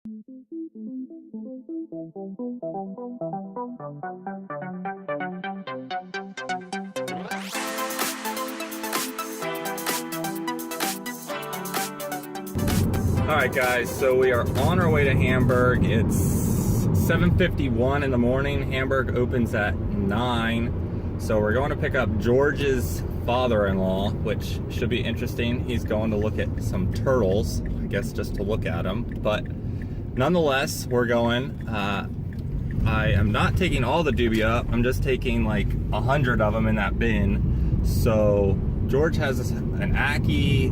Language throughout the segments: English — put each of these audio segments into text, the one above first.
Alright guys, so we are on our way to Hamburg. It's 7:51 in the morning. Hamburg opens at 9. So we're going to pick up George's father-in-law, which should be interesting. He's going to look at some turtles, I guess just to look at them. But nonetheless, we're going. I am not taking all the dubia up. I'm just taking like 100 of them in that bin. So George has an Aki,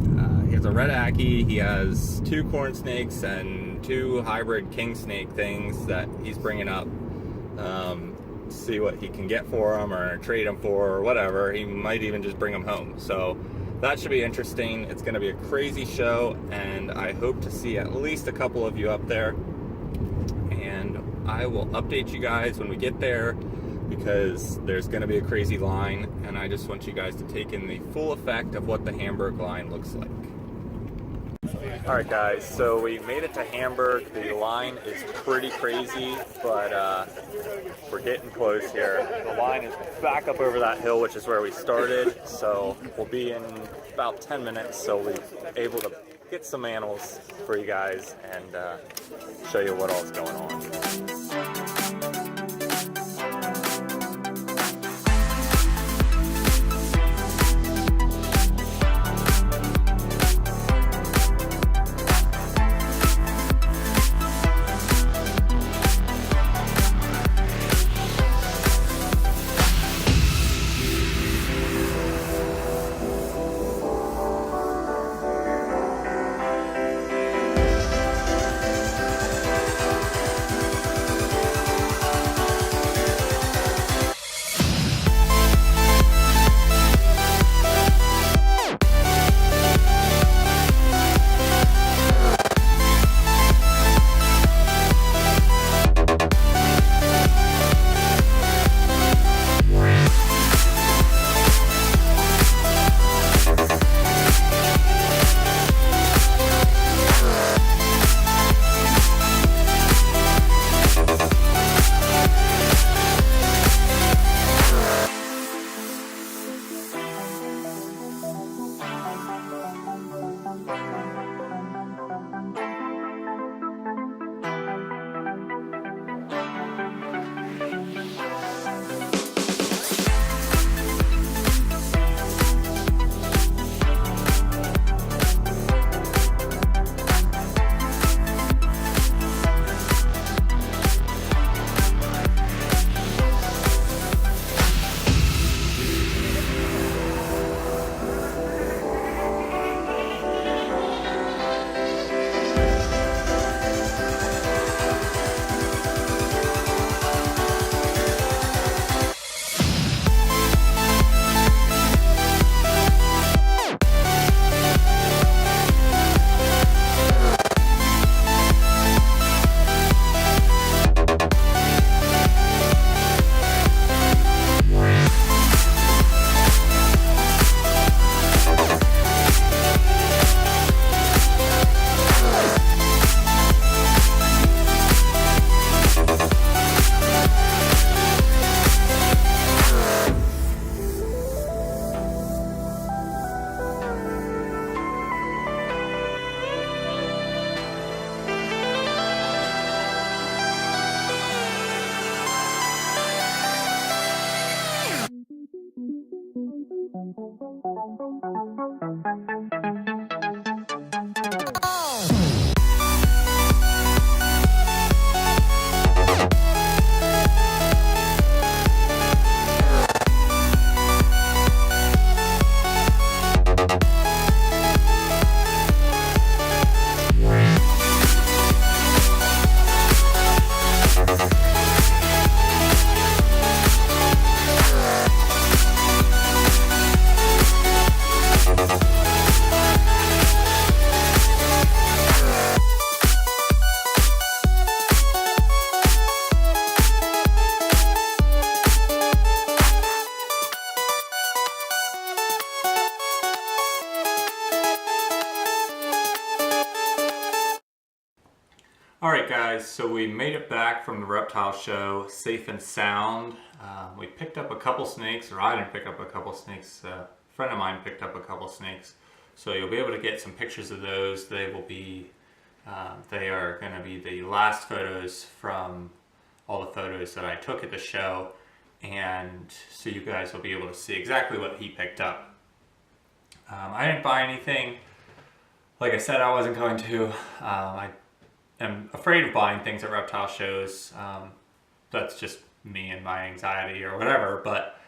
he has a red Aki, he has 2 corn snakes and 2 hybrid king snake things that he's bringing up. See what he can get for them or trade them for or whatever. He might even just bring them home. So that should be interesting. It's going to be a crazy show, and I hope to see at least a couple of you up there. And I will update you guys when we get there, because there's going to be a crazy line, and I just want you guys to take in the full effect of what the Hamburg line looks like. Alright guys, so we made it to Hamburg. The line is pretty crazy, but we're getting close here. The line is back up over that hill, which is where we started, so we'll be in about 10 minutes, so we'll be able to get some animals for you guys and show you what all's going on. Alright guys, so we made it back from the reptile show safe and sound. We picked up a couple snakes, or I didn't pick up a couple snakes, a friend of mine picked up a couple snakes. So you'll be able to get some pictures of those. They will be, they are going to be the last photos from all the photos that I took at the show. And so you guys will be able to see exactly what he picked up. I didn't buy anything. Like I said, I wasn't going to. I am afraid of buying things at reptile shows. That's just me and my anxiety or whatever, but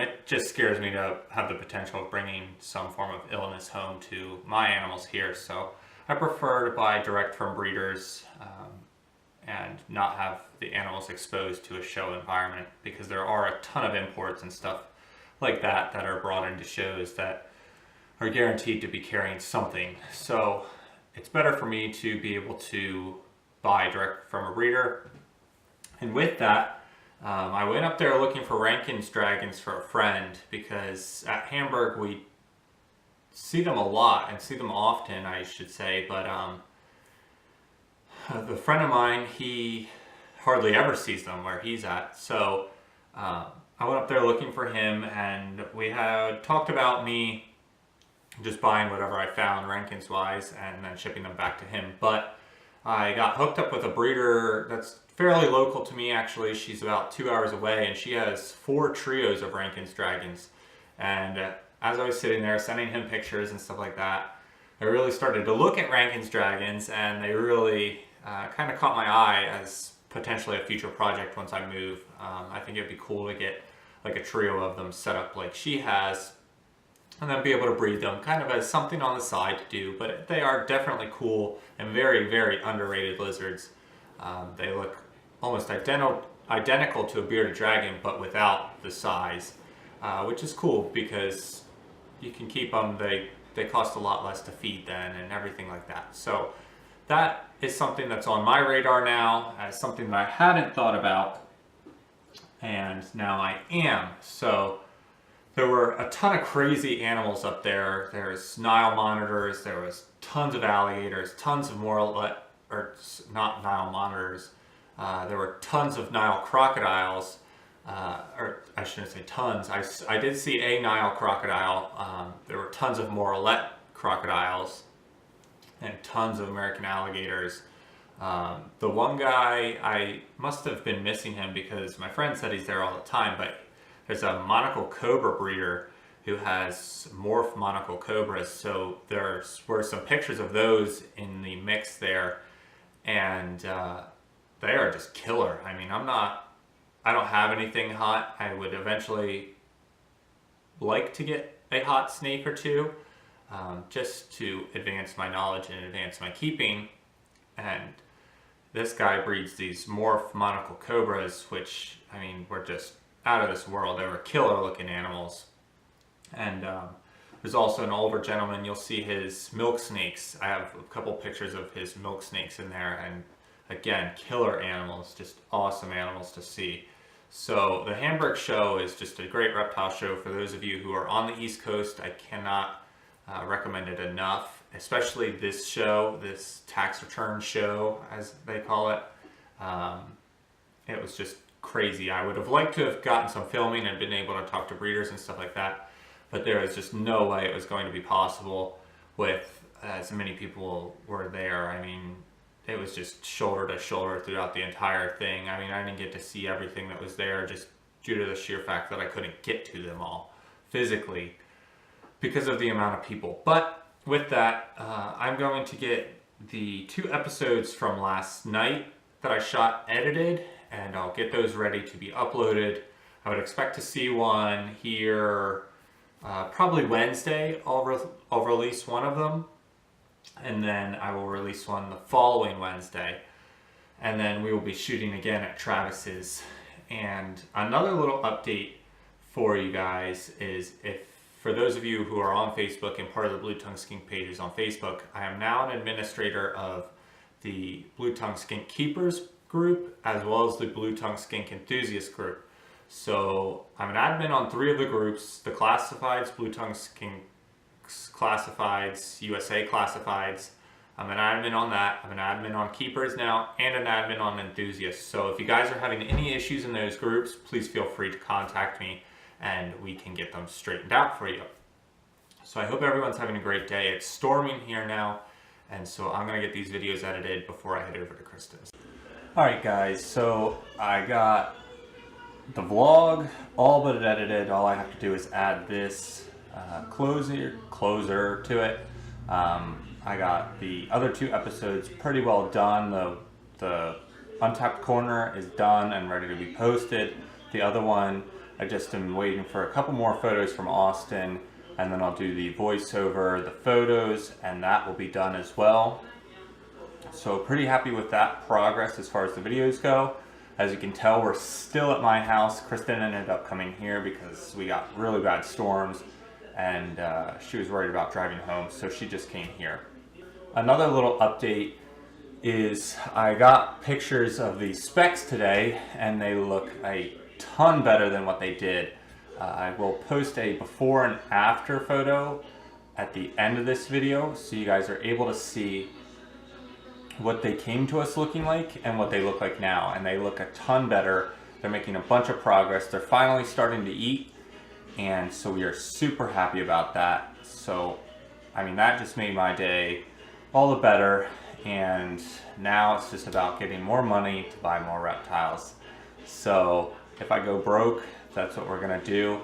it just scares me to have the potential of bringing some form of illness home to my animals here. So I prefer to buy direct from breeders and not have the animals exposed to a show environment, because there are a ton of imports and stuff like that that are brought into shows that are guaranteed to be carrying something. So it's better for me to be able to buy direct from a breeder. And with that, I went up there looking for Rankin's dragons for a friend, because at Hamburg we see them a lot, and see them often I should say, but the friend of mine, he hardly ever sees them where he's at. So I went up there looking for him, and we had talked about me just buying whatever I found Rankins wise and then shipping them back to him. But I got hooked up with a breeder that's fairly local to me actually. She's about 2 hours away, and she has 4 trios of Rankin's dragons. And as I was sitting there sending him pictures and stuff like that, I really started to look at Rankin's dragons, and they really kind of caught my eye as potentially a future project once I move. I think it'd be cool to get like a trio of them set up like she has, and then be able to breed them kind of as something on the side to do. But they are definitely cool and very, very underrated lizards. They look almost identical to a bearded dragon, but without the size, which is cool because you can keep them. They cost a lot less to feed then, and everything like that. So that is something that's on my radar now, as something that I hadn't thought about, and now I am. So there were a ton of crazy animals up there. There's Nile monitors, there was tons of alligators, tons of not Nile monitors. There were tons of Nile crocodiles, or I shouldn't say tons. I did see a Nile crocodile. There were tons of Morillette crocodiles and tons of American alligators. The one guy, I must have been missing him because my friend said he's there all the time, but there's a monocle cobra breeder who has morph monocle cobras. So there were some pictures of those in the mix there, and they are just killer. I mean, I don't have anything hot. I would eventually like to get a hot snake or two, just to advance my knowledge and advance my keeping. And this guy breeds these morph monocle cobras, which, I mean, were just out of this world. They were killer looking animals. And there's also an older gentleman. You'll see his milk snakes. I have a couple pictures of his milk snakes in there, and again, killer animals, just awesome animals to see. So the Hamburg show is just a great reptile show for those of you who are on the East Coast. I cannot recommend it enough, especially this show, this tax return show as they call it. It was just crazy. I would have liked to have gotten some filming and been able to talk to breeders and stuff like that, but there was just no way it was going to be possible with as many people were there. I mean, it was just shoulder to shoulder throughout the entire thing. I mean, I didn't get to see everything that was there just due to the sheer fact that I couldn't get to them all physically because of the amount of people. But with that, I'm going to get the 2 episodes from last night that I shot edited, and I'll get those ready to be uploaded. I would expect to see one here probably Wednesday. I'll release one of them, and then I will release one the following Wednesday, and then we will be shooting again at Travis's. And another little update for you guys is, for those of you who are on Facebook and part of the Blue Tongue Skink pages on Facebook, I am now an administrator of the Blue Tongue Skink Keepers group as well as the Blue Tongue Skink Enthusiast group. So I'm an admin on 3 of the groups: the Classifieds, Blue Tongue Skink Classifieds, USA Classifieds. I'm an admin on that. I'm an admin on Keepers now and an admin on Enthusiasts. So if you guys are having any issues in those groups, please feel free to contact me and we can get them straightened out for you. So I hope everyone's having a great day. It's storming here now, and so I'm gonna get these videos edited before I head over to Kristen's. All right guys, so I got the vlog all but edited. All I have to do is add this closer to it. I got the other 2 episodes pretty well done. The Untapped Corner is done and ready to be posted. The other one, I just am waiting for a couple more photos from Austin, and then I'll do the voiceover, the photos, and that will be done as well. So pretty happy with that progress as far as the videos go. As you can tell, we're still at my house. Kristen ended up coming here because we got really bad storms, and she was worried about driving home, so she just came here. Another little update is I got pictures of the Specks today, and they look a ton better than what they did. I will post a before and after photo at the end of this video so you guys are able to see what they came to us looking like and what they look like now, and they look a ton better. They're making a bunch of progress. They're finally starting to eat, and so we are super happy about that. So I mean, that just made my day all the better, and now it's just about getting more money to buy more reptiles. So if I go broke, that's what we're gonna do.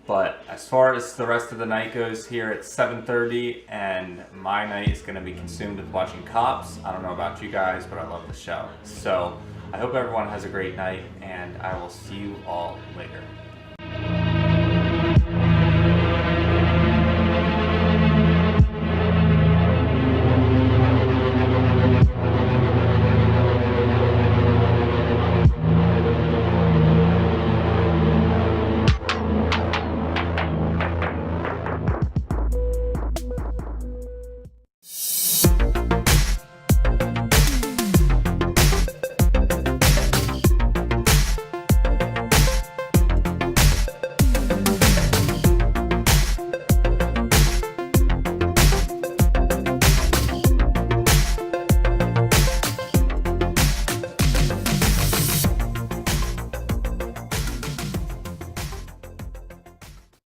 But as far as the rest of the night goes, here it's 7:30, and my night is gonna be consumed with watching Cops. I don't know about you guys, but I love the show. So I hope everyone has a great night, and I will see you all later.